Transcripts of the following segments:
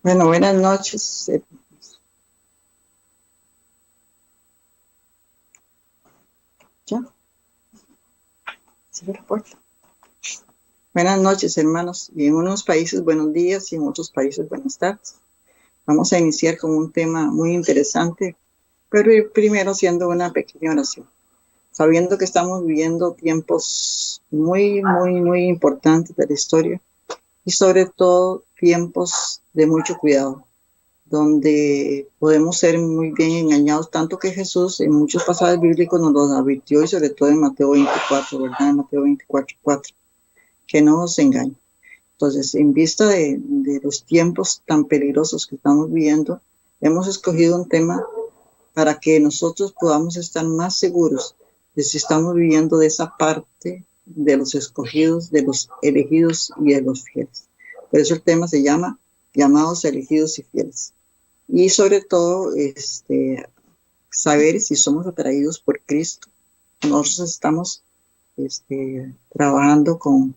Bueno, buenas noches. ¿Ya? ¿Cierra la puerta? Buenas noches, hermanos. Y en unos países buenos días y en otros países buenas tardes. Vamos a iniciar con un tema muy interesante, pero primero haciendo una pequeña oración. Sabiendo que estamos viviendo tiempos muy importantes de la historia y sobre todo tiempos de mucho cuidado, donde podemos ser muy bien engañados, tanto que Jesús en muchos pasajes bíblicos nos lo advirtió, y sobre todo en Mateo 24, ¿verdad? En Mateo 24:4, que no nos engañe. Entonces, en vista de los tiempos tan peligrosos que estamos viviendo, hemos escogido un tema para que nosotros podamos estar más seguros de si estamos viviendo de esa parte de los escogidos, de los elegidos y de los fieles. Por eso el tema se llama llamados, elegidos y fieles. Y sobre todo, saber si somos atraídos por Cristo. Nosotros estamos trabajando con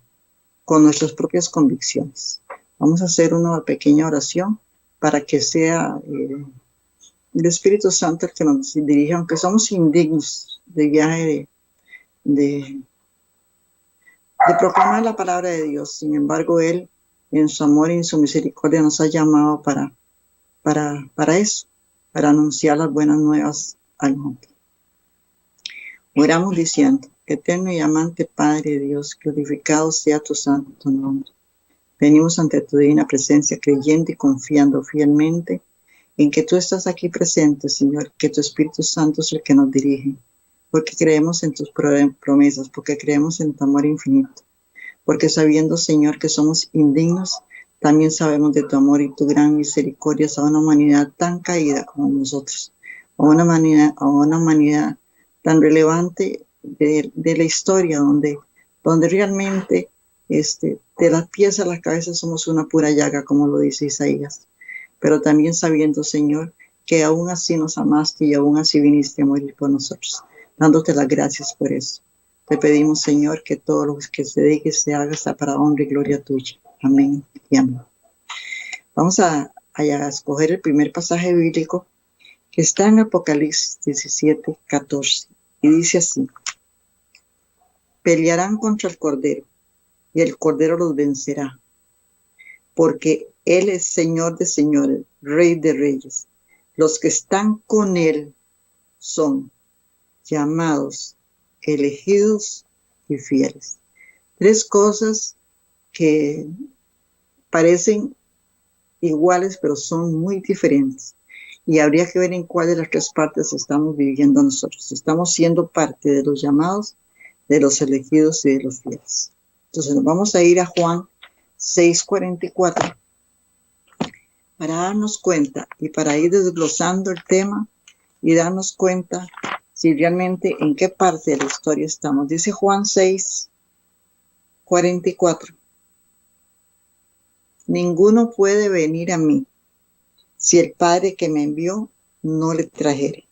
nuestras propias convicciones. Vamos a hacer una pequeña oración para que sea el Espíritu Santo el que nos dirija, aunque somos indignos de viaje de proclamar la palabra de Dios. Sin embargo, Él, en su amor y en su misericordia, nos ha llamado para eso, para anunciar las buenas nuevas al mundo. Oramos diciendo: eterno y amante Padre Dios, glorificado sea tu santo nombre. Venimos ante tu divina presencia creyendo y confiando fielmente en que tú estás aquí presente, Señor, que tu Espíritu Santo es el que nos dirige, porque creemos en tus promesas, porque creemos en tu amor infinito, porque sabiendo, Señor, que somos indignos, también sabemos de tu amor y tu gran misericordia a una humanidad tan caída como nosotros, a una humanidad tan relevante de la historia, donde realmente de las pies a la cabeza somos una pura llaga, como lo dice Isaías. Pero también sabiendo, Señor, que aún así nos amaste y aún así viniste a morir por nosotros, dándote las gracias por eso. Te pedimos, Señor, que todo lo que se diga y se haga sea para honra y gloria tuya. Amén y amén. Vamos a escoger el primer pasaje bíblico, que está en Apocalipsis 17:14, y dice así: pelearán contra el Cordero, y el Cordero los vencerá, porque Él es Señor de señores, Rey de reyes. Los que están con Él son llamados, elegidos y fieles. Tres cosas que parecen iguales, pero son muy diferentes. Y habría que ver en cuál de las tres partes estamos viviendo nosotros. Estamos siendo parte de los llamados, de los elegidos y de los fieles. Entonces nos vamos a ir a Juan 6:44 para darnos cuenta y para ir desglosando el tema y darnos cuenta si realmente en qué parte de la historia estamos. Dice Juan 6:44: ninguno puede venir a mí si el Padre que me envió no le trajere.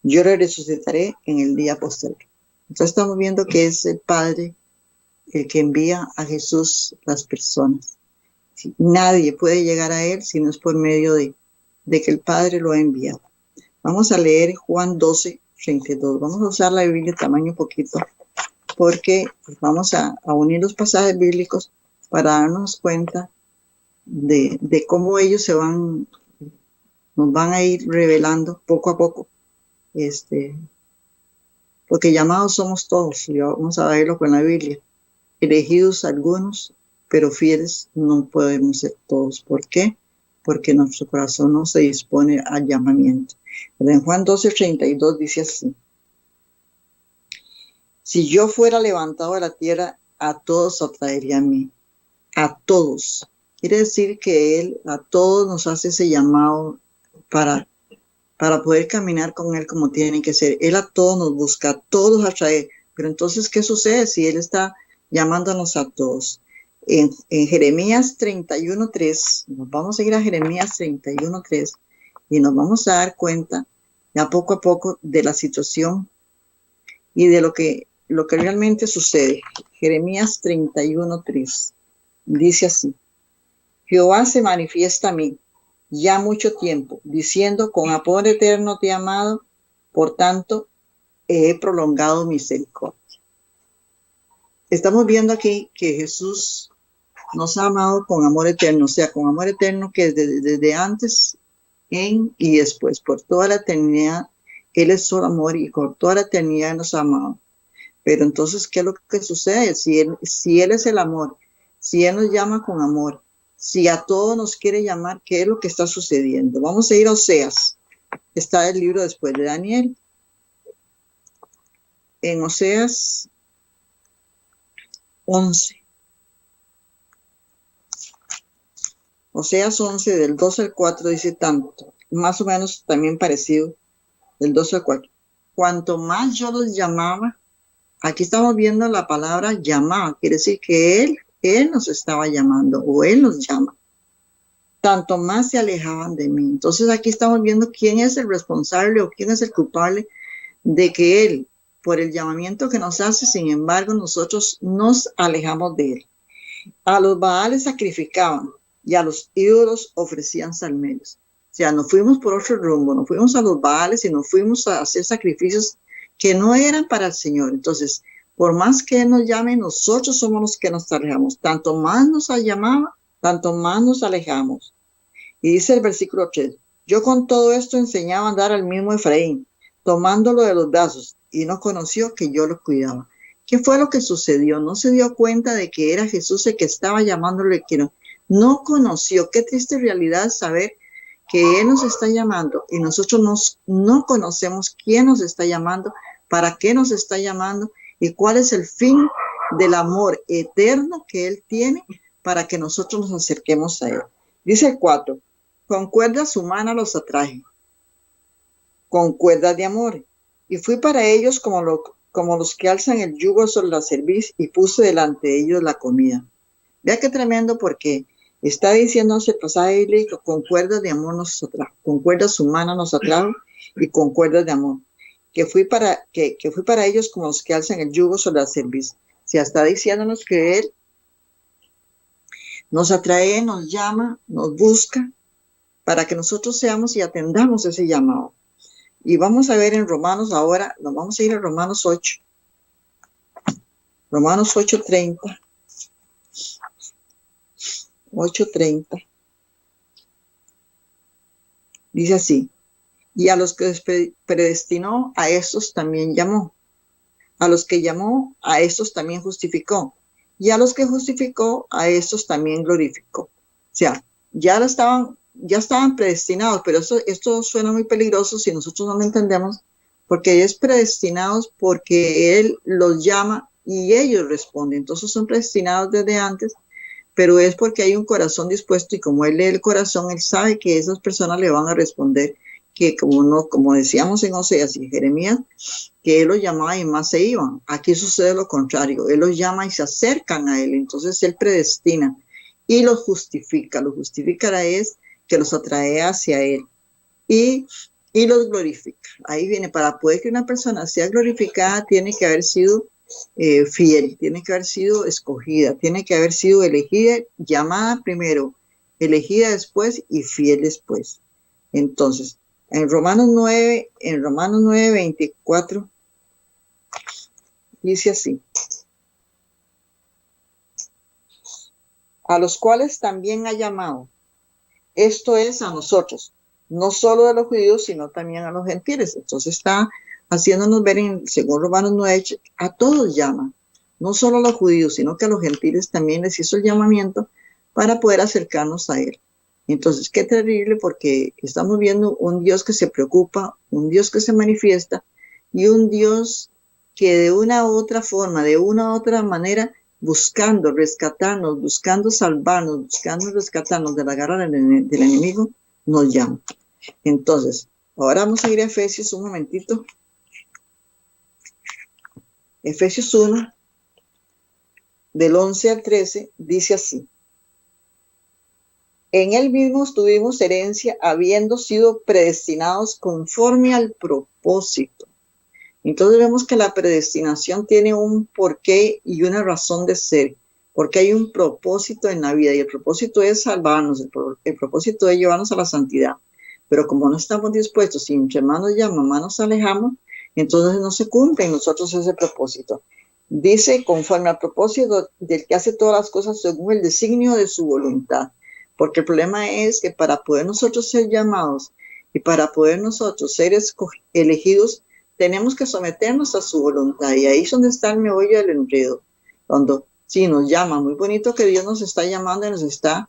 Yo le resucitaré en el día posterior. Entonces estamos viendo que es el Padre el que envía a Jesús las personas. Nadie puede llegar a Él si no es por medio de que el Padre lo ha enviado. Vamos a leer Juan 12:32. Vamos a usar la Biblia de tamaño poquito, porque vamos a unir los pasajes bíblicos para darnos cuenta de cómo ellos nos van a ir revelando poco a poco. Porque llamados somos todos, y vamos a verlo con la Biblia. Elegidos algunos, pero fieles no podemos ser todos. ¿Por qué? Porque nuestro corazón no se dispone al llamamiento. Pero en Juan 12:32 dice así: si yo fuera levantado de la tierra, a todos atraería a mí. A todos. Quiere decir que Él a todos nos hace ese llamado para poder caminar con Él como tiene que ser. Él a todos nos busca, a todos atrae. Pero entonces, ¿qué sucede si Él está llamándonos a todos? En Jeremías 31:3, nos vamos a ir a Jeremías 31:3 y nos vamos a dar cuenta ya poco a poco de la situación y de lo que realmente sucede. Jeremías 31:3. Dice así: Jehová se manifiesta a mí ya mucho tiempo, diciendo, con amor eterno te he amado, por tanto he prolongado misericordia. Estamos viendo aquí que Jesús nos ha amado con amor eterno, o sea, con amor eterno que desde antes, en y después, por toda la eternidad, Él es solo amor y por toda la eternidad nos ha amado. Pero entonces, ¿qué es lo que sucede? Si él es el amor, si Él nos llama con amor, si a todos nos quiere llamar, ¿qué es lo que está sucediendo? Vamos a ir a Oseas. Está el libro después de Daniel. En Oseas 11. Oseas 11, del 2 al 4, dice tanto, más o menos también parecido, del 2 al 4. Cuanto más yo los llamaba, aquí estamos viendo la palabra llamar, quiere decir que Él nos estaba llamando, o Él nos llama. Tanto más se alejaban de mí. Entonces aquí estamos viendo quién es el responsable o quién es el culpable de que Él, por el llamamiento que nos hace, sin embargo, nosotros nos alejamos de Él. A los Baales sacrificaban y a los ídolos ofrecían salmerios. O sea, nos fuimos por otro rumbo, nos fuimos a los Baales y nos fuimos a hacer sacrificios que no eran para el Señor. Entonces, por más que Él nos llame, nosotros somos los que nos alejamos. Tanto más nos llamaba, tanto más nos alejamos. Y dice el versículo 3, yo con todo esto enseñaba a andar al mismo Efraín, tomándolo de los brazos, y no conoció que yo lo cuidaba. ¿Qué fue lo que sucedió? No se dio cuenta de que era Jesús el que estaba llamándole, que no conoció. Qué triste realidad saber que Él nos está llamando y nosotros no conocemos quién nos está llamando, para qué nos está llamando y cuál es el fin del amor eterno que Él tiene para que nosotros nos acerquemos a Él. Dice el 4, con cuerdas humanas los atraje, con cuerdas de amor, y fui para ellos como los que alzan el yugo sobre la cerviz, y puse delante de ellos la comida. Vea qué tremendo, porque está diciéndose el pasaje bíblico, con cuerdas de amor nos atrajo, con cuerdas humanas nos atrajo y con cuerdas de amor, que fui para ellos como los que alzan el yugo sobre la cerviz. Se está diciéndonos que Él nos atrae, nos llama, nos busca, para que nosotros seamos y atendamos ese llamado. Y vamos a ver en Romanos ahora, nos vamos a ir a Romanos 8. Romanos 8:30. 8:30. Dice así: y a los que predestinó, a estos también llamó. A los que llamó, a estos también justificó. Y a los que justificó, a estos también glorificó. O sea, ya estaban predestinados, pero esto suena muy peligroso si nosotros no lo entendemos, porque es predestinados porque Él los llama y ellos responden. Entonces son predestinados desde antes, pero es porque hay un corazón dispuesto, y como Él lee el corazón, Él sabe que esas personas le van a responder, que como decíamos en Oseas y Jeremías, que Él los llamaba y más se iban. Aquí sucede lo contrario, Él los llama y se acercan a Él, entonces Él predestina y los justifica. Los justificará es que los atrae hacia Él y los glorifica. Ahí viene, para poder que una persona sea glorificada, tiene que haber sido fiel, tiene que haber sido escogida, tiene que haber sido elegida, llamada primero, elegida después y fiel después. Entonces, en Romanos 9:24, dice así: a los cuales también ha llamado, esto es a nosotros, no solo a los judíos, sino también a los gentiles. Entonces está haciéndonos ver, según Romanos 9, a todos llama, no solo a los judíos, sino que a los gentiles también les hizo el llamamiento para poder acercarnos a Él. Entonces, qué terrible, porque estamos viendo un Dios que se preocupa, un Dios que se manifiesta, y un Dios que de una u otra forma, de una u otra manera, buscando rescatarnos, buscando salvarnos, buscando rescatarnos de la garra del enemigo, nos llama. Entonces, ahora vamos a ir a Efesios un momentito. Efesios 1, del 11 al 13, dice así: en Él mismo tuvimos herencia, habiendo sido predestinados conforme al propósito. Entonces vemos que la predestinación tiene un porqué y una razón de ser. porque hay un propósito en la vida y el propósito es salvarnos, el propósito es llevarnos a la santidad. Pero como no estamos dispuestos y entre más nos llama, más nos alejamos, entonces no se cumple en nosotros ese propósito. Dice, conforme al propósito del que hace todas las cosas según el designio de su voluntad. Porque el problema es que para poder nosotros ser llamados y para poder nosotros ser elegidos, tenemos que someternos a su voluntad. Y ahí es donde está el meollo del enredo. Cuando sí nos llama, muy bonito que Dios nos está llamando y nos está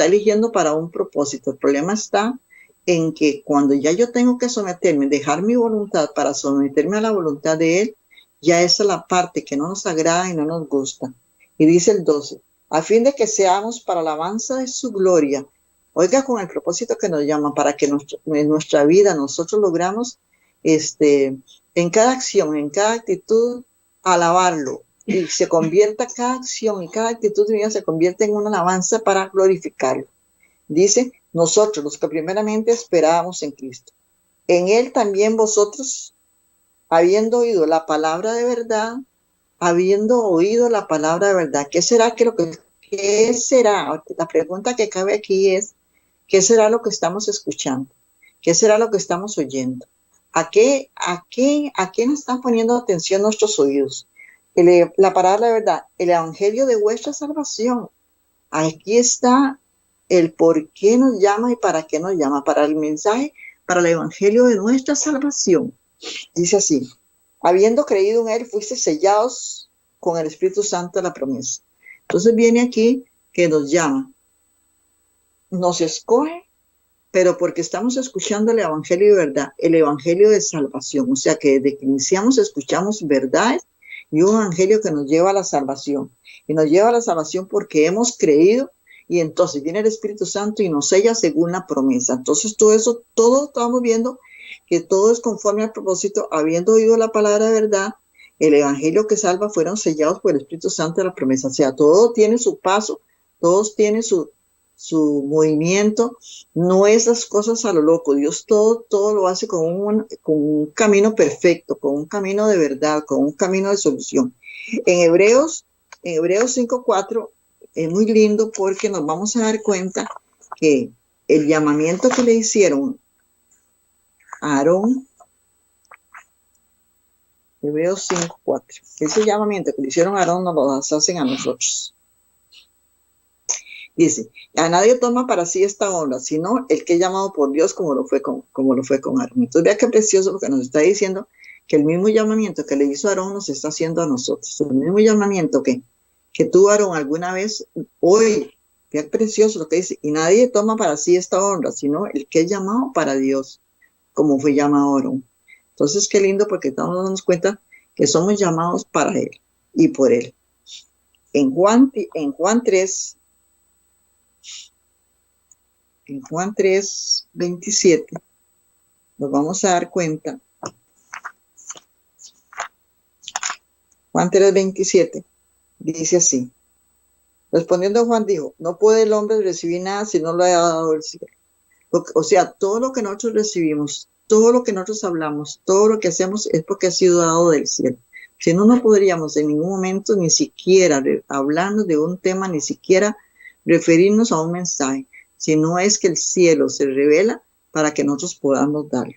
eligiendo para un propósito. El problema está en que cuando ya yo tengo que someterme, dejar mi voluntad para someterme a la voluntad de Él, ya esa es la parte que no nos agrada y no nos gusta. Y dice el 12, a fin de que seamos para la alabanza de su gloria. Oiga, con el propósito que nos llama, para que en nuestra vida nosotros logramos en cada acción, en cada actitud, alabarlo. Y se convierta cada acción y cada actitud de vida se convierte en una alabanza para glorificarlo. Dice, nosotros los que primeramente esperábamos en Cristo. En Él también vosotros, habiendo oído la palabra de verdad, ¿qué será qué será? La pregunta que cabe aquí es, ¿qué será lo que estamos escuchando? ¿Qué será lo que estamos oyendo? ¿A qué nos están poniendo atención nuestros oídos? La palabra de verdad, el evangelio de vuestra salvación. Aquí está el por qué nos llama y para qué nos llama, para el mensaje, para el evangelio de nuestra salvación. Dice así, habiendo creído en Él, fuiste sellados con el Espíritu Santo de la promesa. Entonces viene aquí que nos llama, nos escoge, pero porque estamos escuchando el evangelio de verdad, el evangelio de salvación. O sea que desde que iniciamos escuchamos verdades y un evangelio que nos lleva a la salvación. Y nos lleva a la salvación porque hemos creído y entonces viene el Espíritu Santo y nos sella según la promesa. Entonces todo estamos viendo que todo es conforme al propósito, habiendo oído la palabra de verdad, el evangelio que salva fueron sellados por el Espíritu Santo de la promesa. O sea, todo tiene su paso, todos tienen su movimiento, no es las cosas a lo loco. Dios todo lo hace con un camino perfecto, con un camino de verdad, con un camino de solución. En Hebreos 5:4 es muy lindo porque nos vamos a dar cuenta que el llamamiento que le hicieron a Aarón, Hebreos 5:4, ese llamamiento que le hicieron a Aarón nos lo hacen a nosotros. Dice, a nadie toma para sí esta honra, sino el que es llamado por Dios como lo fue con Aarón. Entonces vea qué precioso porque nos está diciendo que el mismo llamamiento que le hizo a Aarón nos está haciendo a nosotros. El mismo llamamiento que tuvo Aarón alguna vez, hoy, qué precioso lo que dice, y nadie toma para sí esta honra, sino el que es llamado para Dios, como fue llamado Aarón. Entonces qué lindo porque estamos dándonos cuenta que somos llamados para Él y por Él. En Juan 3:27, nos vamos a dar cuenta. Juan 3:27 dice así. Respondiendo Juan dijo, no puede el hombre recibir nada si no lo haya dado el cielo. O sea, todo lo que nosotros recibimos, todo lo que nosotros hablamos, todo lo que hacemos es porque ha sido dado del cielo. Si no, no podríamos en ningún momento ni siquiera hablarnos de un tema, ni siquiera referirnos a un mensaje, si no es que el cielo se revela para que nosotros podamos darlo.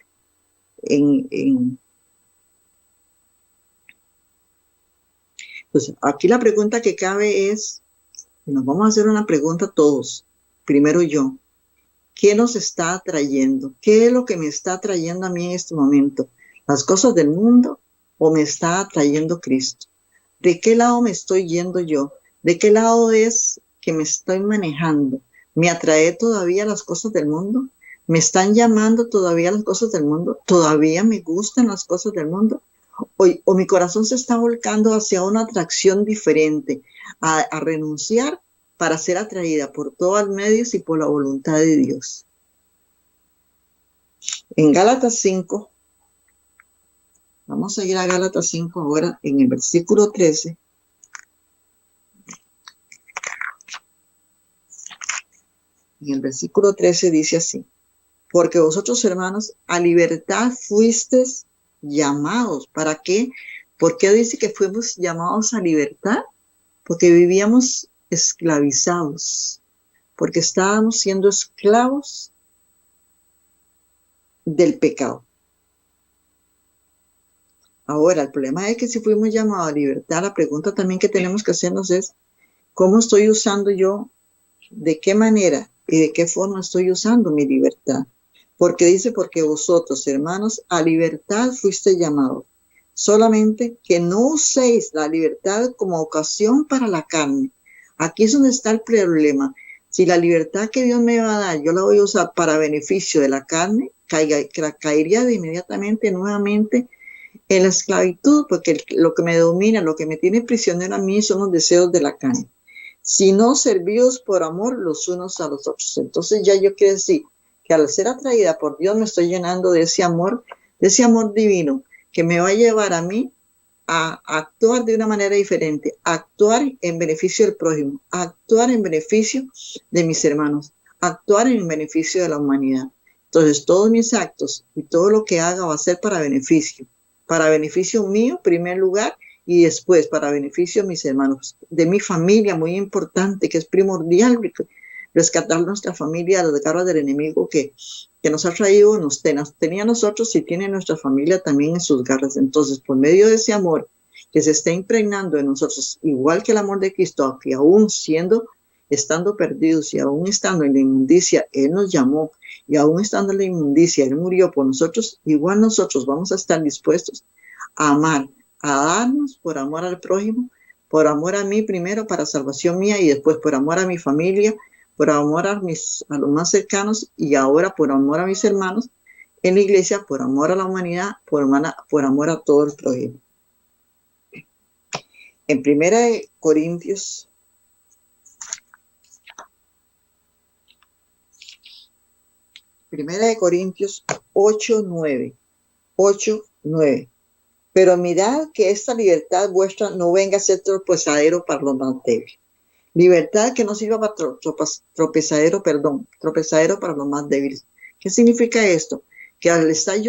Entonces, aquí la pregunta que cabe es, nos vamos a hacer una pregunta todos. Primero yo, ¿qué nos está atrayendo? ¿Qué es lo que me está atrayendo a mí en este momento? ¿Las cosas del mundo o me está atrayendo Cristo? ¿De qué lado me estoy yendo yo? ¿De qué lado es que me estoy manejando? ¿Me atrae todavía las cosas del mundo? ¿Me están llamando todavía las cosas del mundo? ¿Todavía me gustan las cosas del mundo? ¿O mi corazón se está volcando hacia una atracción diferente, a renunciar para ser atraída por todos los medios y por la voluntad de Dios? En Gálatas 5, vamos a ir a Gálatas 5 ahora en el versículo 13. En el versículo 13 dice así, porque vosotros, hermanos, a libertad fuisteis llamados. ¿Para qué? ¿Por qué dice que fuimos llamados a libertad? porque vivíamos esclavizados, porque estábamos siendo esclavos del pecado. Ahora, el problema es que si fuimos llamados a libertad, la pregunta también que tenemos que hacernos es, ¿cómo estoy usando yo? ¿De qué manera y de qué forma estoy usando mi libertad? Porque dice, porque vosotros, hermanos, a libertad fuiste llamados. Solamente que no uséis la libertad como ocasión para la carne. Aquí es donde está el problema. Si la libertad que Dios me va a dar, yo la voy a usar para beneficio de la carne, caería de inmediatamente nuevamente en la esclavitud, porque lo que me domina, lo que me tiene prisionero a mí son los deseos de la carne. Sino servidos por amor los unos a los otros. Entonces ya yo quiero decir que al ser atraída por Dios me estoy llenando de ese amor divino que me va a llevar a mí a actuar de una manera diferente, a actuar en beneficio del prójimo, a actuar en beneficio de mis hermanos, a actuar en beneficio de la humanidad. Entonces todos mis actos y todo lo que haga va a ser para beneficio mío en primer lugar, y después para beneficio de mis hermanos, de mi familia, muy importante, que es primordial rescatar nuestra familia de las garras del enemigo que nos ha traído, nos tenía a nosotros y tiene nuestra familia también en sus garras. Entonces, por medio de ese amor que se está impregnando en nosotros, igual que el amor de Cristo, que aún estando perdidos y aún estando en la inmundicia, Él nos llamó, y aún estando en la inmundicia, Él murió por nosotros, igual nosotros vamos a estar dispuestos a amar, a darnos por amor al prójimo, por amor a mí primero para salvación mía, y después por amor a mi familia, por amor a los más cercanos, y ahora por amor a mis hermanos en la iglesia, por amor a la humanidad, por amor a todo el prójimo. En Primera de Corintios 8:9. Pero mirad que esta libertad vuestra no venga a ser tropezadero para los más débiles. Libertad que no sirva para tropezadero para los más débiles. ¿Qué significa esto? Que al ser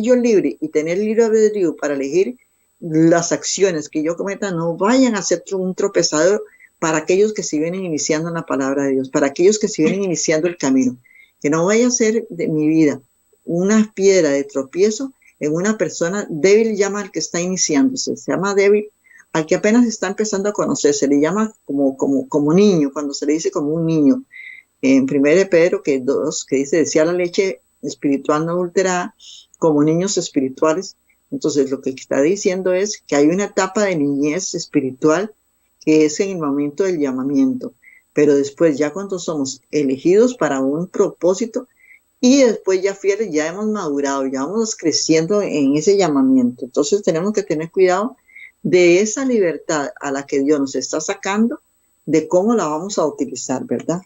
yo libre y tener libre albedrío para elegir las acciones que yo cometa, no vayan a ser un tropezadero para aquellos que se vienen iniciando en la palabra de Dios, para aquellos que se vienen iniciando el camino. Que no vaya a ser de mi vida una piedra de tropiezo en una persona débil, llama al que está iniciándose, se llama débil al que apenas está empezando a conocer, se le llama como niño, cuando se le dice como un niño. En 1 Pedro, que dice, decía la leche espiritual no adulterada, como niños espirituales. Entonces lo que está diciendo es que hay una etapa de niñez espiritual que es en el momento del llamamiento, pero después ya cuando somos elegidos para un propósito, y después ya fieles, ya hemos madurado, ya vamos creciendo en ese llamamiento. Entonces tenemos que tener cuidado de esa libertad a la que Dios nos está sacando, de cómo la vamos a utilizar, ¿verdad?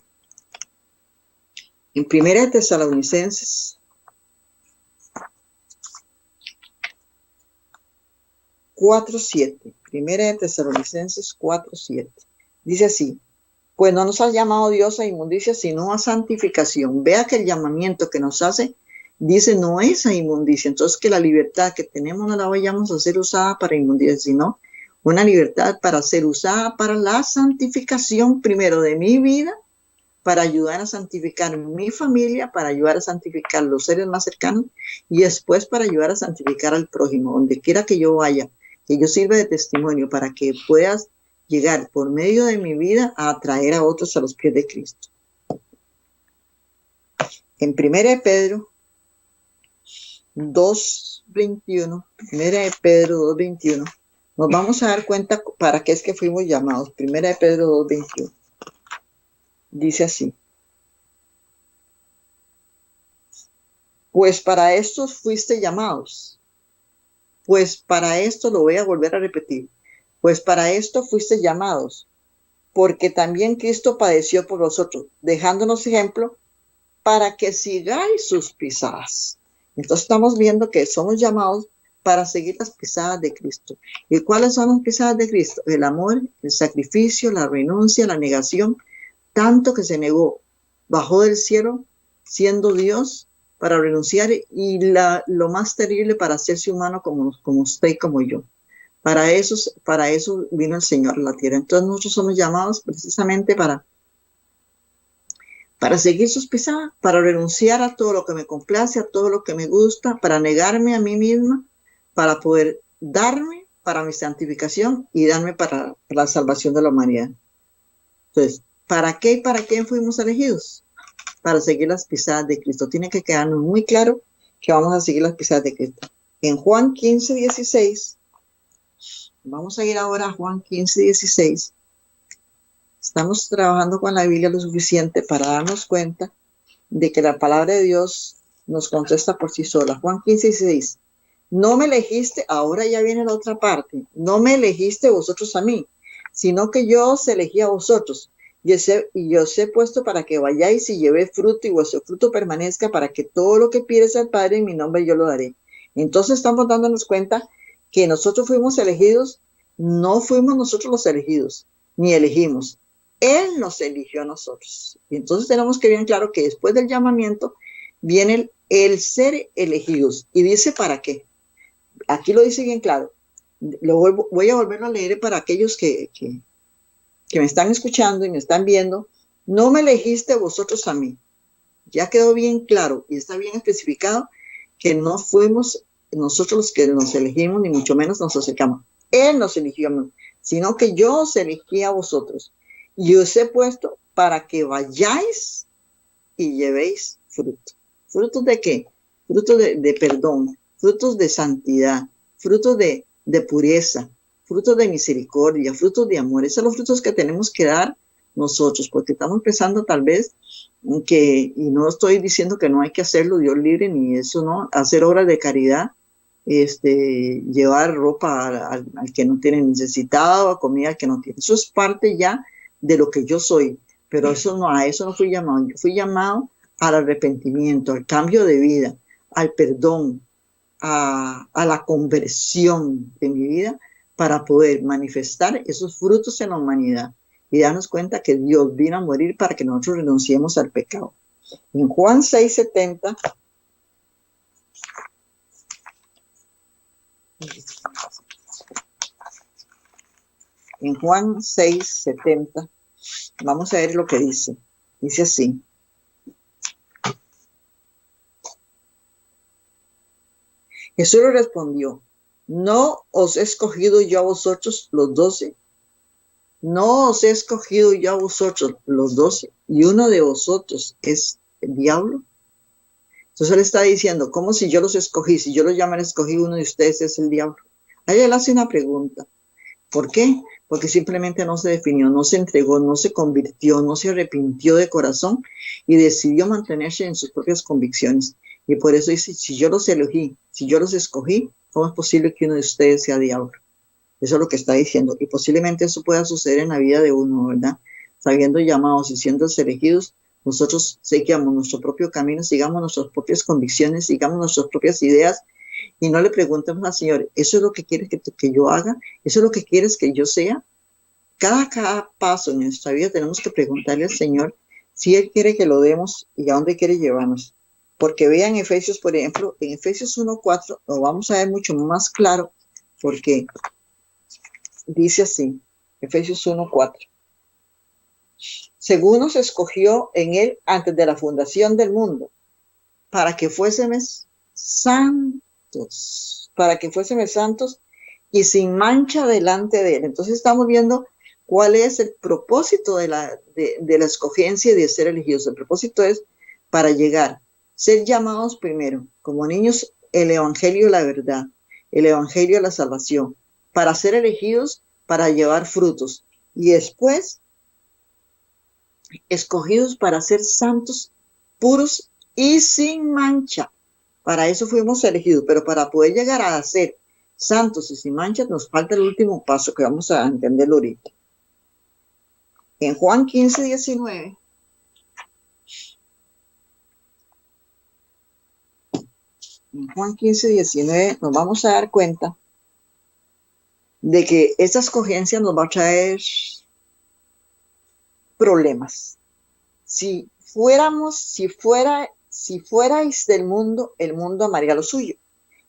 En Primera de Tesalonicenses 4:7. Primera de Tesalonicenses 4:7. Dice así: pues no nos ha llamado Dios a inmundicia, sino a santificación. Vea que el llamamiento que nos hace, dice, no es a inmundicia. Entonces, que la libertad que tenemos no la vayamos a ser usada para inmundicia, sino una libertad para ser usada para la santificación, primero de mi vida, para ayudar a santificar mi familia, para ayudar a santificar los seres más cercanos, y después para ayudar a santificar al prójimo, donde quiera que yo vaya, que yo sirva de testimonio para que puedas llegar por medio de mi vida a atraer a otros a los pies de Cristo. En 1 Pedro 2:21, 1 Pedro 2:21, nos vamos a dar cuenta para qué es que fuimos llamados. 1 Pedro 2:21. Dice así: pues para esto fuiste llamados. Pues para esto, lo voy a volver a repetir. Pues para esto fuiste llamados, porque también Cristo padeció por vosotros, dejándonos ejemplo para que sigáis sus pisadas. Entonces estamos viendo que somos llamados para seguir las pisadas de Cristo. ¿Y cuáles son las pisadas de Cristo? El amor, el sacrificio, la renuncia, la negación, tanto que se negó, bajó del cielo siendo Dios para renunciar, y lo más terrible, para hacerse humano como usted y como yo, Para eso vino el Señor a la tierra. Entonces nosotros somos llamados precisamente para seguir sus pisadas, para renunciar a todo lo que me complace, a todo lo que me gusta, para negarme a mí misma, para poder darme para mi santificación y darme para la salvación de la humanidad. Entonces, ¿para qué y para quién fuimos elegidos? Para seguir las pisadas de Cristo. Tiene que quedarnos muy claro que vamos a seguir las pisadas de Cristo. En Juan 15:16, vamos a ir ahora a Juan 15:16. Estamos trabajando con la Biblia lo suficiente para darnos cuenta de que la palabra de Dios nos contesta por sí sola. Juan 15:16. No me elegiste, ahora ya viene la otra parte. No me elegiste vosotros a mí, sino que yo os elegí a vosotros. Y os he puesto para que vayáis y llevéis fruto y vuestro fruto permanezca, para que todo lo que pides al Padre en mi nombre yo lo daré. Entonces estamos dándonos cuenta que nosotros fuimos elegidos, no fuimos nosotros los elegidos, ni elegimos. Él nos eligió a nosotros. Y entonces tenemos que ver claro que después del llamamiento viene el ser elegidos. Y dice para qué. Aquí lo dice bien claro. Voy a volverlo a leer para aquellos que me están escuchando y me están viendo. No me elegiste vosotros a mí. Ya quedó bien claro y está bien especificado que no fuimos nosotros los que nos elegimos, ni mucho menos nos acercamos. Él nos eligió a mí, sino que yo os elegí a vosotros. Y os he puesto para que vayáis y llevéis fruto. ¿Frutos de qué? Frutos de perdón, frutos de santidad, frutos de pureza, frutos de misericordia, frutos de amor. Esos son los frutos que tenemos que dar nosotros, porque estamos pensando tal vez que, y no estoy diciendo que no hay que hacerlo, Dios libre, ni eso, ¿no? Hacer obras de caridad, llevar ropa al que no tiene necesitado, comida al que no tiene. Eso es parte ya de lo que yo soy, pero eso no, a eso no fui llamado. Yo fui llamado al arrepentimiento, al cambio de vida, al perdón, a la conversión de mi vida, para poder manifestar esos frutos en la humanidad y darnos cuenta que Dios vino a morir para que nosotros renunciemos al pecado. En Juan 6:70, en Juan 6:70, vamos a ver lo que dice. Dice así. Jesús le respondió: ¿no os he escogido yo a vosotros los 12? ¿No os he escogido yo a vosotros los 12? ¿Y uno de vosotros es el diablo? Entonces él está diciendo, ¿cómo si yo los escogí? Si yo los llamara escogí, uno de ustedes es el diablo. Ahí él hace una pregunta. ¿Por qué? Porque simplemente no se definió, no se entregó, no se convirtió, no se arrepintió de corazón y decidió mantenerse en sus propias convicciones. Y por eso dice, si yo los elegí, si yo los escogí, ¿cómo es posible que uno de ustedes sea diablo? Eso es lo que está diciendo. Y posiblemente eso pueda suceder en la vida de uno, ¿verdad? Sabiendo llamados y siendo elegidos, nosotros sigamos nuestro propio camino, sigamos nuestras propias convicciones, sigamos nuestras propias ideas y no le preguntemos al Señor, ¿eso es lo que quieres que yo haga? ¿Eso es lo que quieres que yo sea? Cada paso en nuestra vida tenemos que preguntarle al Señor si Él quiere que lo demos y a dónde quiere llevarnos. Porque vean Efesios, por ejemplo, en Efesios 1:4 lo vamos a ver mucho más claro, porque dice así, Efesios 1:4. Según nos escogió en Él antes de la fundación del mundo, para que fuésemos santos, y sin mancha delante de Él. Entonces estamos viendo cuál es el propósito de la escogencia y de ser elegidos. El propósito es para llegar, ser llamados primero, como niños, el evangelio de la verdad, el evangelio de la salvación, para ser elegidos, para llevar frutos, y después escogidos para ser santos, puros y sin mancha. Para eso fuimos elegidos, pero para poder llegar a ser santos y sin mancha nos falta el último paso que vamos a entenderlo ahorita. En Juan 15:19, nos vamos a dar cuenta de que esta escogencia nos va a traer problemas. Si fuerais del mundo, el mundo amaría lo suyo.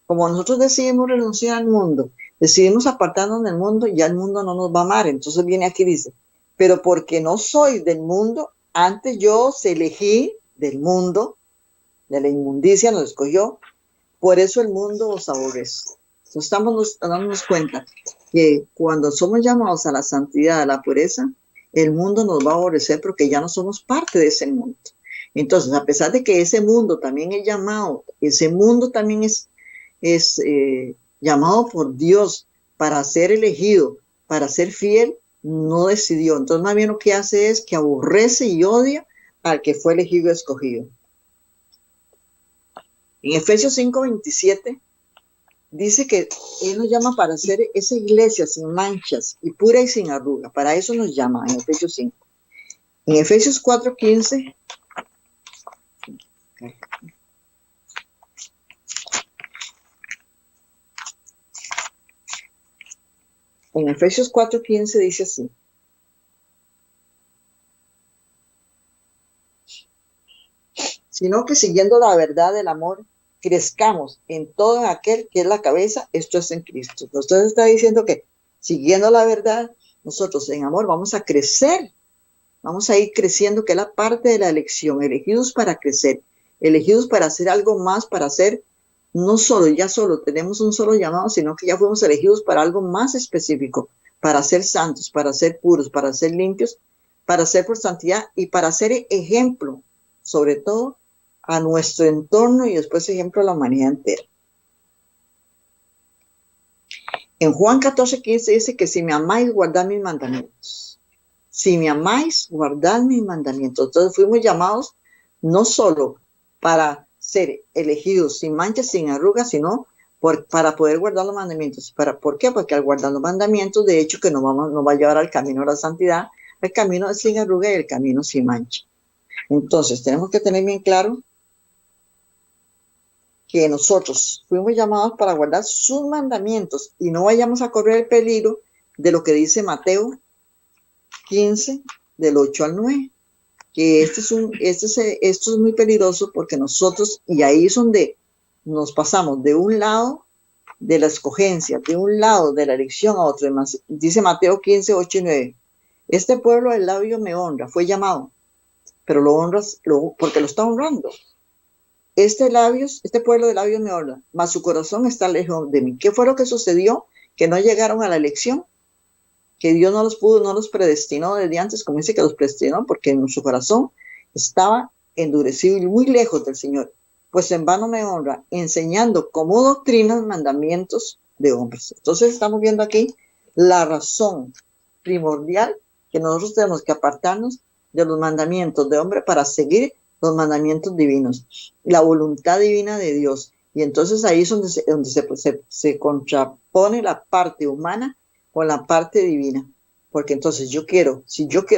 Como nosotros decidimos renunciar al mundo, decidimos apartarnos del mundo, ya el mundo no nos va a amar. Entonces viene aquí y dice, pero porque no soy del mundo, antes yo os elegí del mundo, de la inmundicia nos escogió, por eso el mundo os aborrece. Entonces estamos dándonos cuenta que cuando somos llamados a la santidad, a la pureza, el mundo nos va a aborrecer porque ya no somos parte de ese mundo. Entonces, a pesar de que ese mundo también es llamado, ese mundo también es llamado por Dios para ser elegido, para ser fiel, no decidió. Entonces, más bien lo que hace es que aborrece y odia al que fue elegido y escogido. En Efesios 5:27 dice que Él nos llama para ser esa iglesia sin manchas y pura y sin arruga. Para eso nos llama en Efesios 5. En Efesios 4:15 en Efesios 4:15 dice así: sino que siguiendo la verdad del amor, crezcamos en todo aquel que es la cabeza, esto es en Cristo. Entonces está diciendo que siguiendo la verdad, nosotros en amor vamos a crecer, vamos a ir creciendo, que es la parte de la elección, elegidos para crecer, elegidos para hacer algo más, para hacer, no solo, ya solo tenemos un solo llamado, sino que ya fuimos elegidos para algo más específico, para ser santos, para ser puros, para ser limpios, para ser por santidad y para ser ejemplo, sobre todo, a nuestro entorno y después ejemplo a la humanidad entera. En Juan 14:15 dice que si me amáis, guardad mis mandamientos. Si me amáis, guardad mis mandamientos. Entonces fuimos llamados no solo para ser elegidos sin manchas, sin arrugas, sino para poder guardar los mandamientos. ¿Por qué? Porque al guardar los mandamientos, de hecho, que nos va a llevar al camino de la santidad, el camino sin arruga y el camino sin mancha. Entonces tenemos que tener bien claro que nosotros fuimos llamados para guardar sus mandamientos y no vayamos a correr el peligro de lo que dice Mateo 15, del 8 al 9, que esto es muy peligroso porque nosotros, y ahí es donde nos pasamos de un lado de la escogencia, de un lado de la elección a otro. Dice Mateo 15, 8 y 9, este pueblo del labio me honra, fue llamado, pero lo honras porque lo está honrando. Este pueblo de labios me honra, mas su corazón está lejos de mí. ¿Qué fue lo que sucedió? Que no llegaron a la elección, que Dios no los predestinó desde antes, como dice que los predestinó, porque en su corazón estaba endurecido y muy lejos del Señor. Pues en vano me honra, enseñando como doctrinas mandamientos de hombres. Entonces estamos viendo aquí la razón primordial que nosotros tenemos que apartarnos de los mandamientos de hombre para seguir los mandamientos divinos, la voluntad divina de Dios. Y entonces ahí es donde se contrapone la parte humana con la parte divina. Porque entonces si yo quiero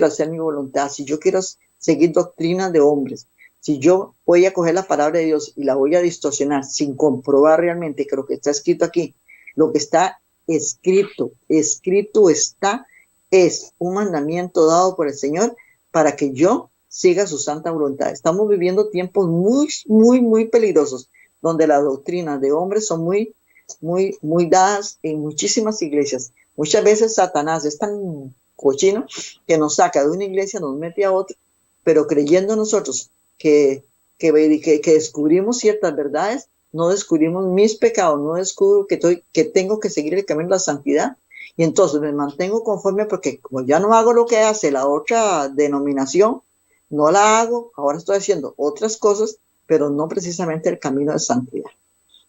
hacer mi voluntad, si yo quiero seguir doctrinas de hombres, si yo voy a coger la palabra de Dios y la voy a distorsionar sin comprobar realmente que lo que está escrito aquí, lo que está escrito está, es un mandamiento dado por el Señor para que yo siga su santa voluntad. Estamos viviendo tiempos muy, muy, muy peligrosos, donde las doctrinas de hombres son muy, muy, muy dadas en muchísimas iglesias. Muchas veces Satanás es tan cochino que nos saca de una iglesia, nos mete a otra, pero creyendo nosotros que descubrimos ciertas verdades, no descubrimos mis pecados, no descubro que tengo que seguir el camino de la santidad, y entonces me mantengo conforme porque como ya no hago lo que hace la otra denominación, no la hago, ahora estoy haciendo otras cosas, pero no precisamente el camino de santidad.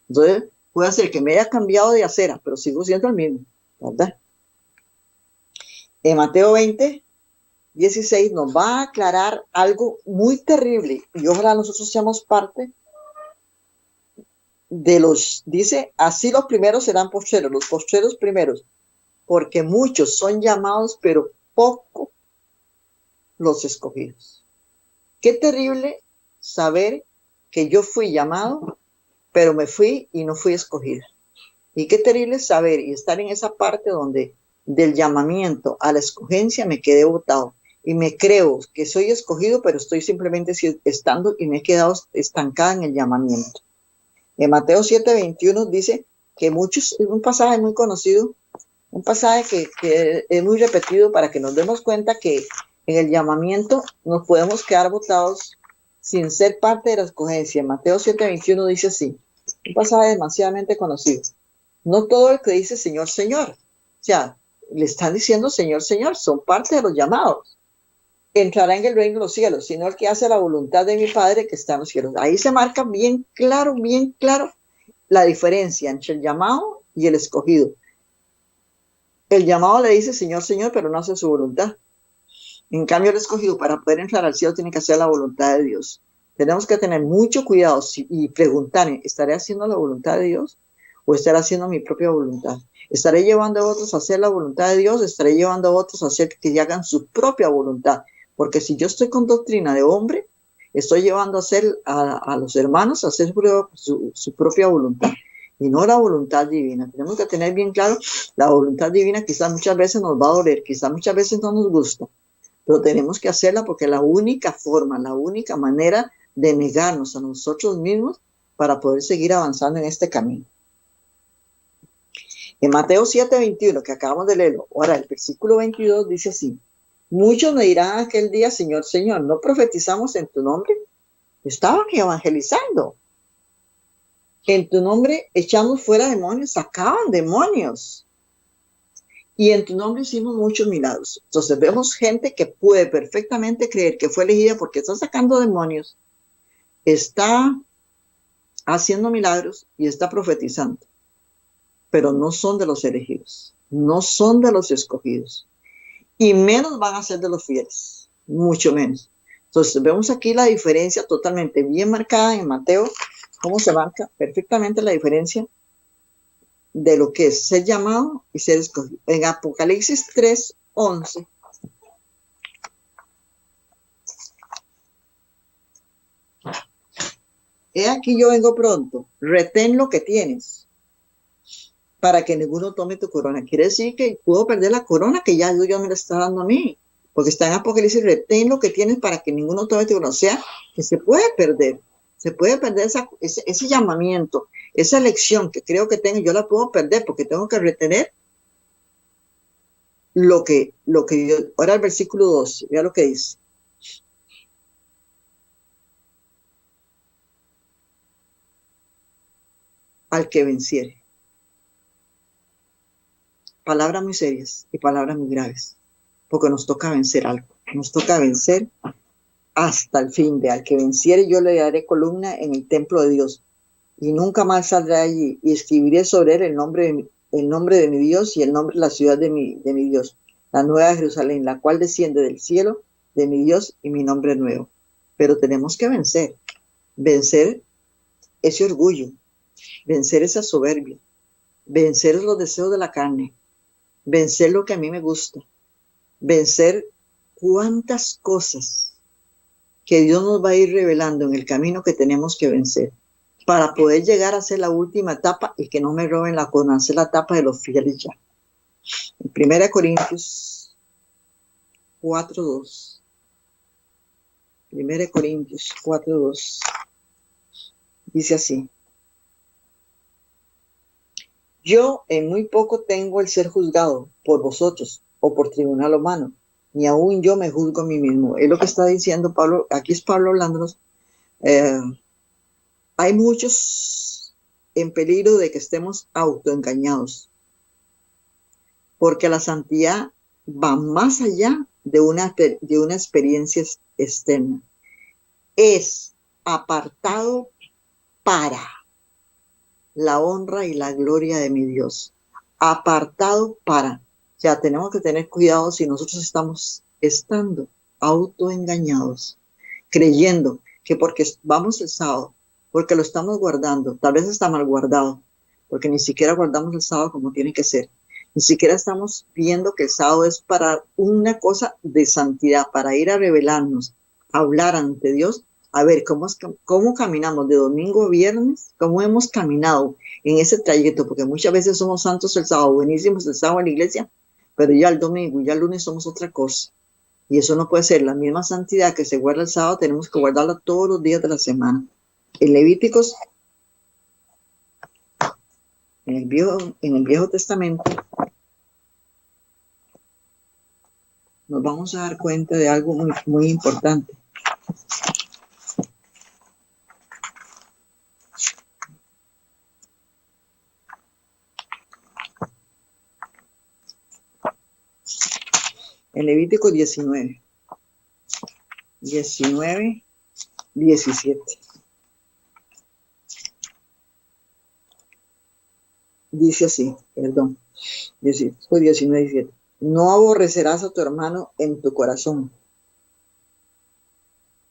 Entonces, puede ser que me haya cambiado de acera, pero sigo siendo el mismo, ¿verdad? En Mateo 20, 16 nos va a aclarar algo muy terrible, y ojalá nosotros seamos parte dice, así los primeros serán postreros, los postreros primeros, porque muchos son llamados, pero pocos los escogidos. Qué terrible saber que yo fui llamado, pero me fui y no fui escogida. Y qué terrible saber y estar en esa parte donde del llamamiento a la escogencia me quedé botado. Y me creo que soy escogido, pero estoy simplemente estando y me he quedado estancada en el llamamiento. En Mateo 7:21 dice que muchos, es un pasaje muy conocido, un pasaje que es muy repetido para que nos demos cuenta que en el llamamiento nos podemos quedar botados sin ser parte de la escogencia. Mateo 7:21 dice así, un pasaje demasiadamente conocido. No todo el que dice Señor, Señor, o sea, le están diciendo Señor, Señor, son parte de los llamados. Entrará en el reino de los cielos, sino el que hace la voluntad de mi Padre que está en los cielos. Ahí se marca bien claro la diferencia entre el llamado y el escogido. El llamado le dice Señor, Señor, pero no hace su voluntad. En cambio, el escogido, para poder entrar al cielo, tiene que hacer la voluntad de Dios. Tenemos que tener mucho cuidado y preguntar, ¿estaré haciendo la voluntad de Dios o estaré haciendo mi propia voluntad? ¿Estaré llevando a otros a hacer la voluntad de Dios? ¿Estaré llevando a otros a hacer que hagan su propia voluntad? Porque si yo estoy con doctrina de hombre, estoy llevando a hacer a los hermanos a hacer su propia voluntad y no la voluntad divina. Tenemos que tener bien claro, la voluntad divina quizás muchas veces nos va a doler, quizás muchas veces no nos gusta, pero tenemos que hacerla porque es la única forma, la única manera de negarnos a nosotros mismos para poder seguir avanzando en este camino. En Mateo 7:21, que acabamos de leerlo, ahora el versículo 22 dice así, muchos me dirán aquel día, Señor, Señor, ¿no profetizamos en tu nombre? Estaban evangelizando. En tu nombre echamos fuera demonios, sacaban demonios. Y en tu nombre hicimos muchos milagros. Entonces vemos gente que puede perfectamente creer que fue elegida porque está sacando demonios, está haciendo milagros y está profetizando. Pero no son de los elegidos, no son de los escogidos. Y menos van a ser de los fieles, mucho menos. Entonces vemos aquí la diferencia totalmente bien marcada en Mateo, cómo se marca perfectamente la diferencia de lo que es ser llamado y ser escogido. En Apocalipsis 3:11, he aquí yo vengo pronto, retén lo que tienes, para que ninguno tome tu corona. Quiere decir que puedo perder la corona que ya Dios me la está dando a mí, porque está en Apocalipsis, retén lo que tienes para que ninguno tome tu corona. O sea, que se puede perder ese llamamiento, esa elección que creo que tengo, yo la puedo perder porque tengo que retener lo que yo, ahora el versículo 12, vea lo que dice. Al que venciere. Palabras muy serias y palabras muy graves, porque nos toca vencer algo, nos toca vencer hasta el fin. De al que venciere yo le daré columna en el templo de Dios y nunca más saldrá allí, y escribiré sobre él el nombre de mi Dios y el nombre de la ciudad de mi Dios, la nueva Jerusalén, la cual desciende del cielo de mi Dios, y mi nombre nuevo. Pero tenemos que vencer ese orgullo, vencer esa soberbia, vencer los deseos de la carne, vencer lo que a mí me gusta, vencer cuántas cosas que Dios nos va a ir revelando en el camino que tenemos que vencer para poder llegar a ser la última etapa y que no me roben la corona, hacer la etapa de los fieles ya. En 1 Corintios 4:2. 1 Corintios 4:2 dice así: yo en muy poco tengo el ser juzgado por vosotros o por tribunal humano, ni aún yo me juzgo a mí mismo. Es lo que está diciendo Pablo. Aquí es Pablo hablándonos. Hay muchos en peligro de que estemos autoengañados, porque la santidad va más allá de una experiencia externa. Es apartado para la honra y la gloria de mi Dios. Apartado para. O sea, tenemos que tener cuidado si nosotros estando autoengañados, creyendo que porque vamos el sábado, porque lo estamos guardando, tal vez está mal guardado, porque ni siquiera guardamos el sábado como tiene que ser. Ni siquiera estamos viendo que el sábado es para una cosa de santidad, para ir a revelarnos, a hablar ante Dios, a ver cómo caminamos de domingo a viernes, cómo hemos caminado en ese trayecto, porque muchas veces somos santos el sábado, buenísimos el sábado en la iglesia, pero ya el domingo, ya el lunes somos otra cosa. Y eso no puede ser. La misma santidad que se guarda el sábado, tenemos que guardarla todos los días de la semana. En Levíticos En el Viejo Testamento nos vamos a dar cuenta de algo muy, muy importante. En Levítico 19, 17. Dice así, perdón, Levítico 19, 17. No aborrecerás a tu hermano en tu corazón.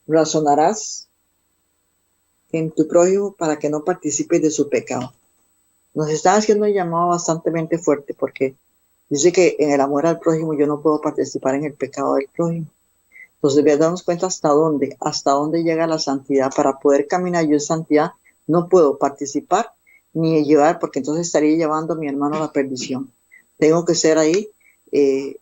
Razonarás en tu prójimo para que no participes de su pecado. Nos está haciendo un llamado bastante fuerte porque dice que en el amor al prójimo yo no puedo participar en el pecado del prójimo. Entonces debemos darnos cuenta hasta dónde llega la santidad. Para poder caminar yo en santidad no puedo participar ni llevar, porque entonces estaría llevando a mi hermano a la perdición. Tengo que ser ahí,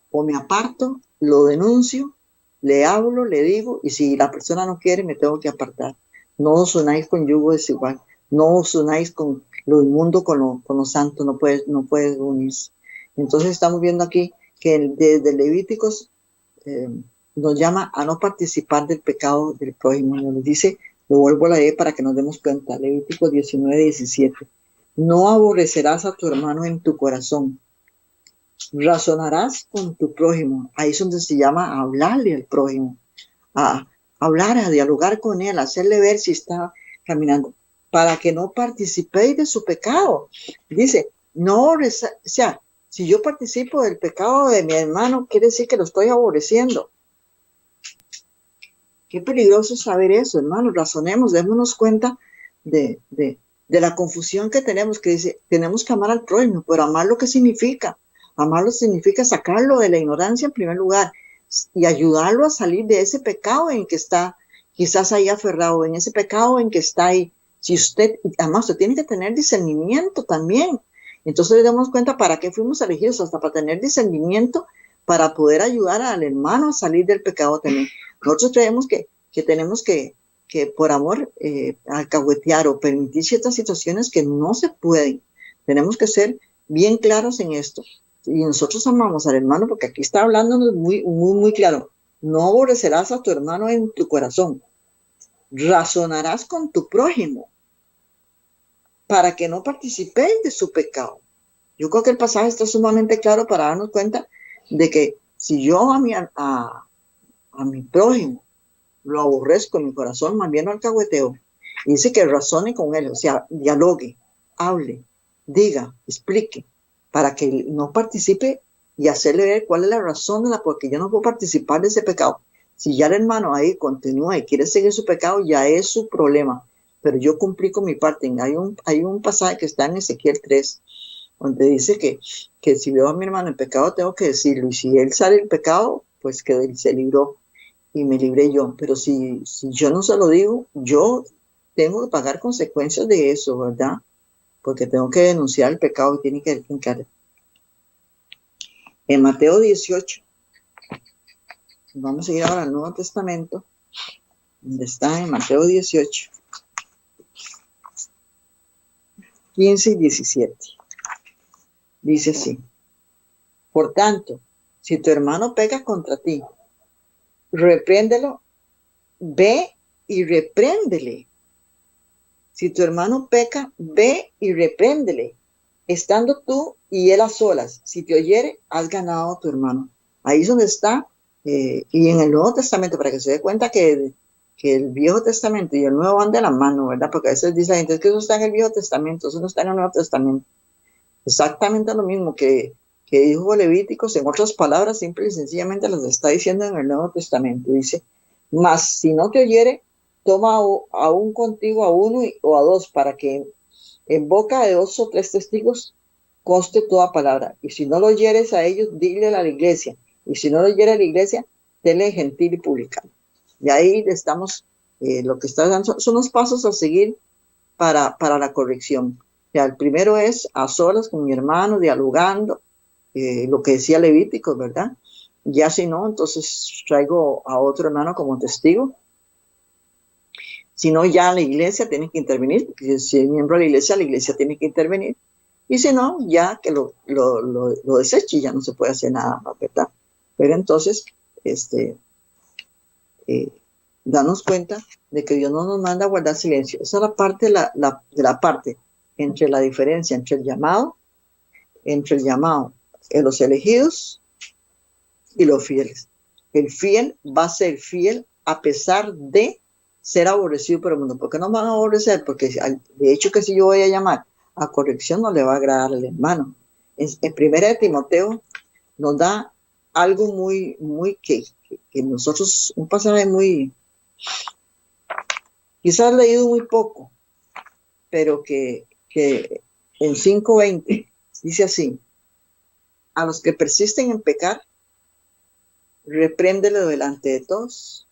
o me aparto, lo denuncio, le hablo, le digo, y si la persona no quiere me tengo que apartar. No os unáis con yugo desigual, no os unáis con lo inmundo con lo santo, no puedes unirse. Entonces estamos viendo aquí que desde Levíticos nos llama a no participar del pecado del prójimo. Nos dice, lo vuelvo a leer para que nos demos cuenta, Levítico 19, 17. No aborrecerás a tu hermano en tu corazón. Razonarás con tu prójimo. Ahí es donde se llama a hablarle al prójimo, a hablar, a dialogar con él, a hacerle ver si está caminando, para que no participéis de su pecado. Dice, no, o sea, si yo participo del pecado de mi hermano, quiere decir que lo estoy aborreciendo. Qué peligroso saber eso, hermanos. Razonemos, démonos cuenta de la confusión que tenemos, que dice, tenemos que amar al prójimo, pero amarlo, ¿qué significa? Amarlo significa sacarlo de la ignorancia en primer lugar y ayudarlo a salir de ese pecado en que está quizás ahí aferrado, en ese pecado en que está ahí. Si además usted tiene que tener discernimiento también. Entonces le damos cuenta para qué fuimos elegidos, hasta para tener discernimiento, para poder ayudar al hermano a salir del pecado también. Nosotros creemos que tenemos que por amor alcahuetear o permitir ciertas situaciones que no se pueden. Tenemos que ser bien claros en esto. Y nosotros amamos al hermano porque aquí está hablándonos muy claro. No aborrecerás a tu hermano en tu corazón. Razonarás con tu prójimo para que no participéis de su pecado. Yo creo que el pasaje está sumamente claro para darnos cuenta de que si yo a mi prójimo lo aborrezco en mi corazón, más bien lo alcahueteo. Y dice que razone con él, o sea, dialogue, hable, diga, explique, para que no participe y hacerle ver cuál es la razón de la por qué yo no puedo participar de ese pecado. Si ya el hermano ahí continúa y quiere seguir su pecado, ya es su problema. Pero yo cumplí con mi parte. Hay un pasaje que está en Ezequiel 3, donde dice que si veo a mi hermano en pecado, tengo que decirlo. Y si él sale en pecado, pues que él se libró y me libré yo. Pero si yo no se lo digo, yo tengo que pagar consecuencias de eso, ¿verdad? Porque tengo que denunciar el pecado y tiene que encarar. En Mateo 18, vamos a ir ahora al Nuevo Testamento, donde está en Mateo 18, 15 y 17. Dice así: por tanto, si tu hermano peca contra ti, repréndelo, ve y repréndele. Si tu hermano peca, ve y repréndele, estando tú y él a solas. Si te oyere, has ganado a tu hermano. Ahí es donde está, y en el Nuevo Testamento, para que se dé cuenta que el Viejo Testamento y el Nuevo van de la mano, ¿verdad? Porque a veces dice la gente, es que eso está en el Viejo Testamento, eso no está en el Nuevo Testamento. Exactamente lo mismo que dijo Levíticos, en otras palabras, simple y sencillamente las está diciendo en el Nuevo Testamento. Dice, mas si no te oyere, toma aún contigo a uno o a dos, para que en boca de 2 o 3 testigos conste toda palabra. Y si no lo oyeres a ellos, dile a la iglesia. Y si no lo oyere a la iglesia, tenle gentil y publicano. Y ahí estamos, lo que está dando son los pasos a seguir para la corrección. O sea, el primero es a solas con mi hermano, dialogando, lo que decía Levítico, ¿verdad? Ya si no, entonces traigo a otro hermano como testigo. Si no, ya la iglesia tiene que intervenir, porque si es miembro de la iglesia tiene que intervenir. Y si no, ya que lo deseche, ya no se puede hacer nada más, ¿verdad? Pero entonces, darnos cuenta de que Dios no nos manda a guardar silencio. Esa es la parte, de la parte entre la diferencia entre el llamado de los elegidos y los fieles. El fiel va a ser fiel a pesar de ser aborrecido por el mundo. ¿Por qué no van a aborrecer? Porque de hecho que si yo voy a llamar a corrección no le va a agradar al hermano. En primera de Timoteo nos da algo muy que nosotros, un pasaje muy, quizás leído muy poco, pero que en 5:20 dice así: a los que persisten en pecar, repréndelo delante de todos.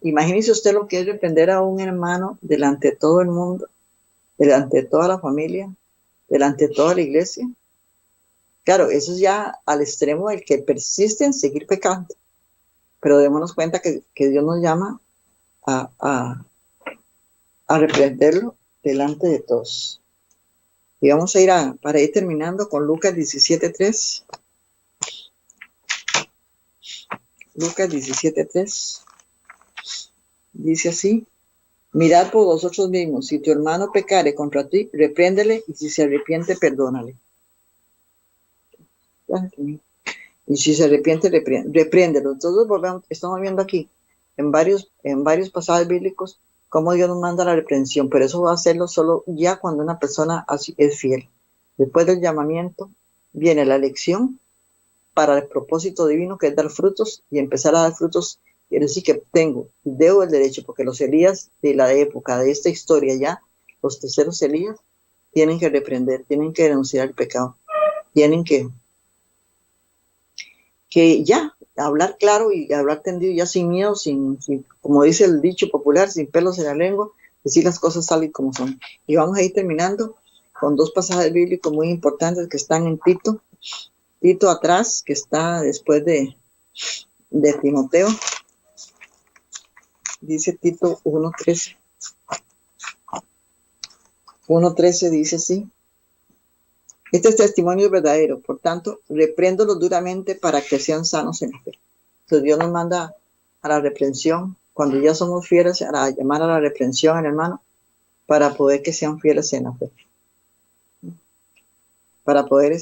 Imagínese usted lo que es reprender a un hermano delante de todo el mundo, delante de toda la familia, delante de toda la iglesia. Claro, eso es ya al extremo del que persiste en seguir pecando. Pero démonos cuenta que Dios nos llama a reprenderlo delante de todos. Y vamos a ir para ir terminando con Lucas 17:3. Lucas 17:3 dice así: mirad por vosotros mismos, si tu hermano pecare contra ti, repréndele, y si se arrepiente, perdónale. Y si se arrepiente, repréndelo. Entonces estamos viendo aquí en varios pasajes bíblicos cómo Dios nos manda la reprensión, pero eso va a hacerlo solo ya cuando una persona así es fiel. Después del llamamiento viene la elección para el propósito divino, que es dar frutos, y empezar a dar frutos quiere decir que debo el derecho, porque los Elías de la época de esta historia ya, los terceros Elías, tienen que reprender, tienen que denunciar el pecado, tienen que ya hablar claro y hablar tendido, ya sin miedo, sin, como dice el dicho popular, sin pelos en la lengua, decir las cosas tal y como son. Y vamos a ir terminando con dos pasajes bíblicos muy importantes que están en Tito atrás, que está después de Timoteo. Dice Tito 1:13. 1:13 dice así: este es testimonio verdadero, por tanto, repréndolos duramente para que sean sanos en la fe. Entonces Dios nos manda a la reprensión, cuando ya somos fieles, a llamar a la reprensión al hermano, para poder que sean fieles en la fe. Para poder,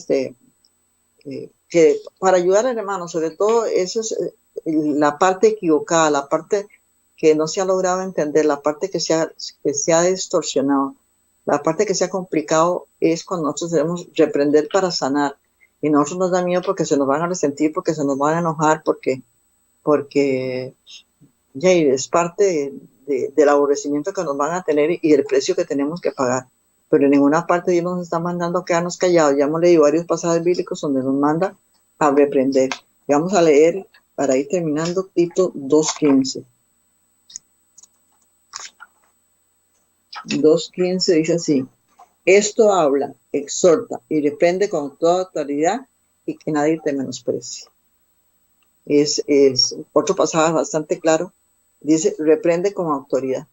para ayudar al hermano, sobre todo, eso es la parte equivocada, la parte que no se ha logrado entender, la parte que se ha distorsionado. La parte que se ha complicado es cuando nosotros debemos reprender para sanar. Y nosotros nos da miedo porque se nos van a resentir, porque se nos van a enojar, porque ya es parte del aborrecimiento que nos van a tener y el precio que tenemos que pagar. Pero en ninguna parte Dios nos está mandando a quedarnos callados. Ya hemos leído varios pasajes bíblicos donde nos manda a reprender. Y vamos a leer, para ir terminando, Tito 2:15. 2:15 dice así: esto habla, exhorta y reprende con toda autoridad, y que nadie te menosprecie. Es otro pasaje bastante claro. Dice, reprende con autoridad.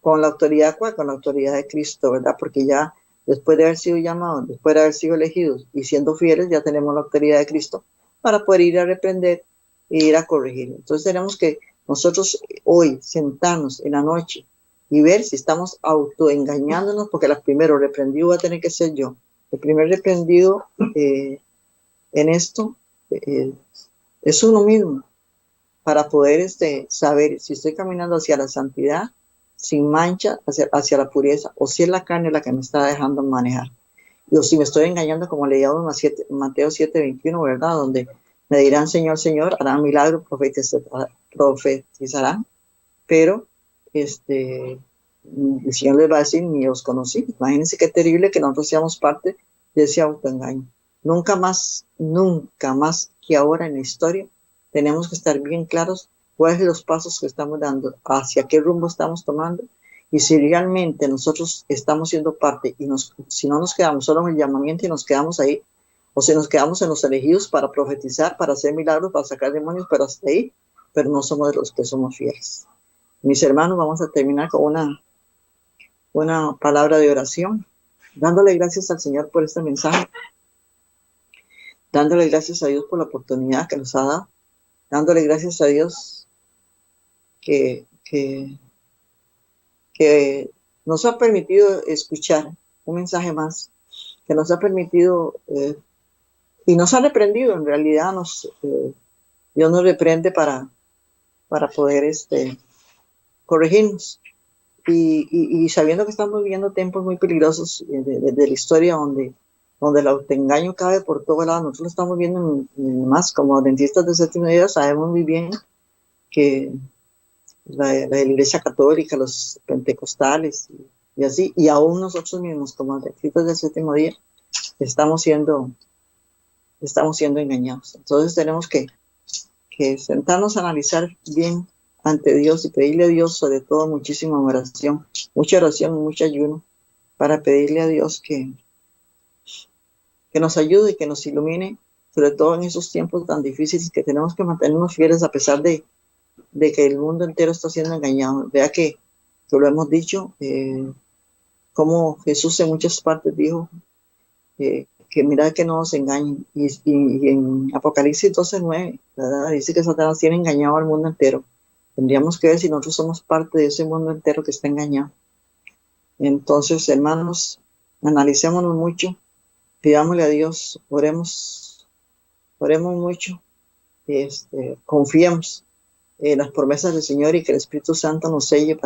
¿Con la autoridad cuál? Con la autoridad de Cristo, ¿verdad? Porque ya después de haber sido llamados, después de haber sido elegidos y siendo fieles, ya tenemos la autoridad de Cristo para poder ir a reprender e ir a corregir. Entonces tenemos que nosotros hoy sentarnos en la noche y ver si estamos autoengañándonos, porque el primero reprendido va a tener que ser yo. El primer reprendido en esto es uno mismo, para poder saber si estoy caminando hacia la santidad, sin mancha, hacia la pureza, o si es la carne la que me está dejando manejar. O si me estoy engañando, como leíamos en Mateo 7:21, ¿verdad? Donde me dirán, Señor, Señor, harán milagros, profetizarán, pero el Señor les va a decir, ni os conocí. Imagínense qué terrible que nosotros seamos parte de ese autoengaño. Nunca más que ahora en la historia tenemos que estar bien claros cuáles son los pasos que estamos dando, hacia qué rumbo estamos tomando, y si realmente nosotros estamos siendo parte y si no nos quedamos solo en el llamamiento y nos quedamos ahí, o si nos quedamos en los elegidos para profetizar, para hacer milagros, para sacar demonios, pero hasta ahí, pero no somos de los que somos fieles. Mis hermanos, vamos a terminar con una palabra de oración. dándole gracias al Señor por este mensaje, dándole gracias a Dios por la oportunidad que nos ha dado, dándole gracias a Dios que nos ha permitido escuchar un mensaje más, que nos ha permitido y nos ha reprendido. En realidad Dios nos reprende para poder corregirnos. Y sabiendo que estamos viviendo tiempos muy peligrosos de la historia donde el autoengaño cabe por todo lado, nosotros lo estamos viendo más como adventistas del séptimo día, sabemos muy bien que la Iglesia Católica, los pentecostales y así, y aún nosotros mismos como adventistas del séptimo día, estamos siendo engañados. Entonces tenemos que sentarnos a analizar bien ante Dios y pedirle a Dios, sobre todo, muchísima oración, mucho ayuno, para pedirle a Dios que nos ayude y que nos ilumine, sobre todo en esos tiempos tan difíciles que tenemos que mantenernos fieles a pesar de que el mundo entero está siendo engañado. Vea que lo hemos dicho, como Jesús en muchas partes dijo que mirad que no os engañen, y en Apocalipsis 12:9, ¿verdad? Dice que Satanás tiene engañado al mundo entero. Tendríamos que ver si nosotros somos parte de ese mundo entero que está engañado. Entonces, hermanos, analicémonos mucho, pidámosle a Dios, oremos mucho, confiemos en las promesas del Señor y que el Espíritu Santo nos selle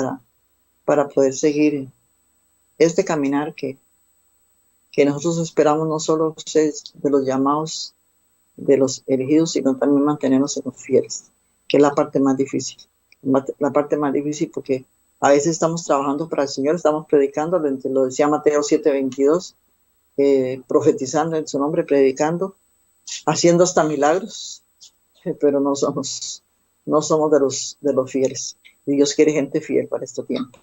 para poder seguir este caminar que nosotros esperamos, no solo ser de los llamados, de los elegidos, sino también mantenernos en los fieles, que es la parte más difícil. La parte más difícil porque a veces estamos trabajando para el Señor, estamos predicando, lo decía Mateo 7:22, profetizando en su nombre, predicando, haciendo hasta milagros, pero no somos de los fieles. Y Dios quiere gente fiel para este tiempo.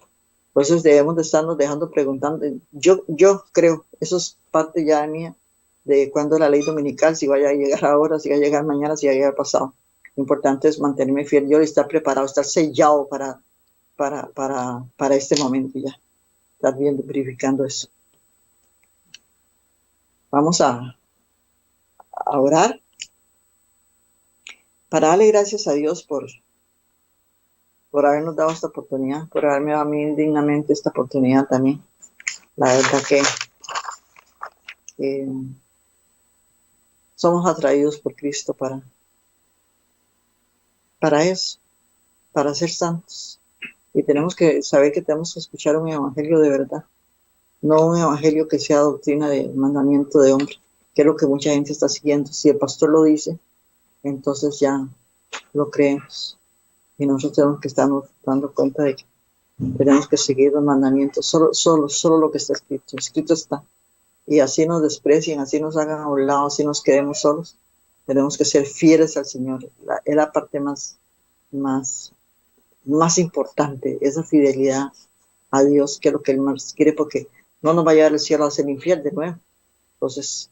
Por eso debemos de estarnos dejando preguntando. Yo creo, eso es parte ya mía, de cuándo la ley dominical, si vaya a llegar ahora, si va a llegar mañana, si va a llegar pasado. Lo importante es mantenerme fiel yo y estar preparado, estar sellado para este momento ya. Estar bien verificando eso. Vamos a orar para darle gracias a Dios por habernos dado esta oportunidad, por haberme dado a mí dignamente esta oportunidad también. La verdad que somos atraídos por Cristo para eso, para ser santos. Y tenemos que saber que tenemos que escuchar un evangelio de verdad, no un evangelio que sea doctrina de mandamiento de hombre, que es lo que mucha gente está siguiendo. Si el pastor lo dice, entonces ya lo creemos. Y nosotros tenemos que estarnos dando cuenta de que tenemos que seguir los mandamientos, solo lo que está escrito está. Y así nos desprecien, así nos hagan a un lado, así nos quedemos solos, tenemos que ser fieles al Señor. Es la parte más importante, esa fidelidad a Dios, que es lo que Él más quiere, porque no nos va a llevar al cielo a ser infiel de nuevo. Entonces,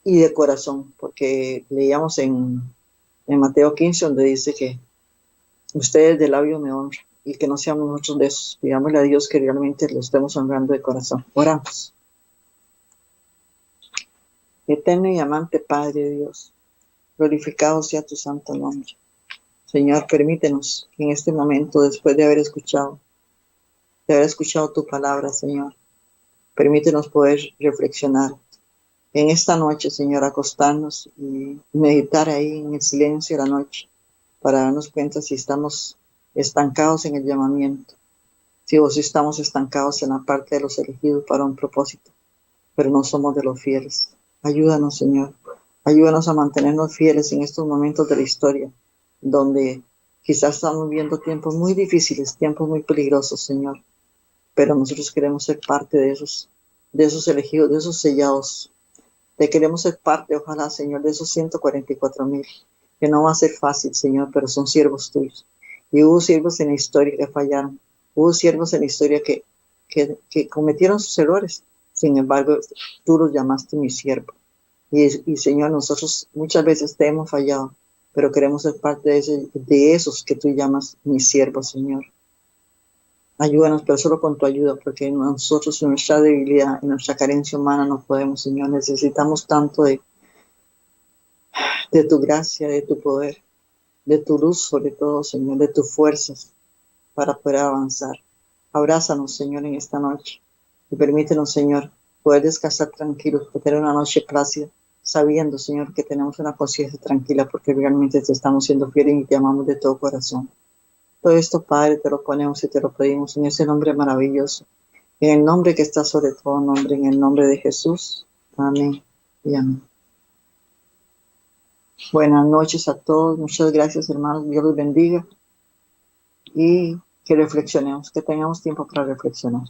y de corazón, porque leíamos en Mateo 15, donde dice que ustedes de labio me honran, y que no seamos nosotros de esos. Pidámosle a Dios que realmente lo estemos honrando de corazón. Oramos. Eterno y amante Padre Dios, glorificado sea tu santo nombre. Señor, permítenos que en este momento, después de haber escuchado tu palabra, Señor, permítenos poder reflexionar en esta noche, Señor, acostarnos y meditar ahí en el silencio de la noche, para darnos cuenta si estamos estancados en el llamamiento, si estamos estancados en la parte de los elegidos para un propósito, pero no somos de los fieles. Ayúdanos, Señor, ayúdanos a mantenernos fieles en estos momentos de la historia, donde quizás estamos viendo tiempos muy difíciles, tiempos muy peligrosos, Señor, pero nosotros queremos ser parte de esos elegidos, de esos sellados. Te queremos ser parte, ojalá, Señor, de esos 144,000, que no va a ser fácil, Señor, pero son siervos tuyos. Y hubo siervos en la historia que fallaron, hubo siervos en la historia que cometieron sus errores. Sin embargo, tú los llamaste mi siervo. Y Señor, nosotros muchas veces te hemos fallado, pero queremos ser parte de esos que tú llamas mis siervos, Señor. Ayúdanos, pero solo con tu ayuda, porque nosotros, en nuestra debilidad, en nuestra carencia humana, no podemos, Señor. Necesitamos tanto de tu gracia, de tu poder, de tu luz, sobre todo, Señor, de tus fuerzas para poder avanzar. Abrázanos, Señor, en esta noche y permítenos, Señor, poder descansar tranquilos, poder tener una noche plácida, sabiendo, Señor, que tenemos una conciencia tranquila porque realmente te estamos siendo fieles y te amamos de todo corazón. Todo esto, Padre, te lo ponemos y te lo pedimos en ese nombre maravilloso, en el nombre que está sobre todo nombre, en el nombre de Jesús. Amén y amén. Buenas noches a todos. Muchas gracias, hermanos. Dios los bendiga y que reflexionemos, que tengamos tiempo para reflexionar.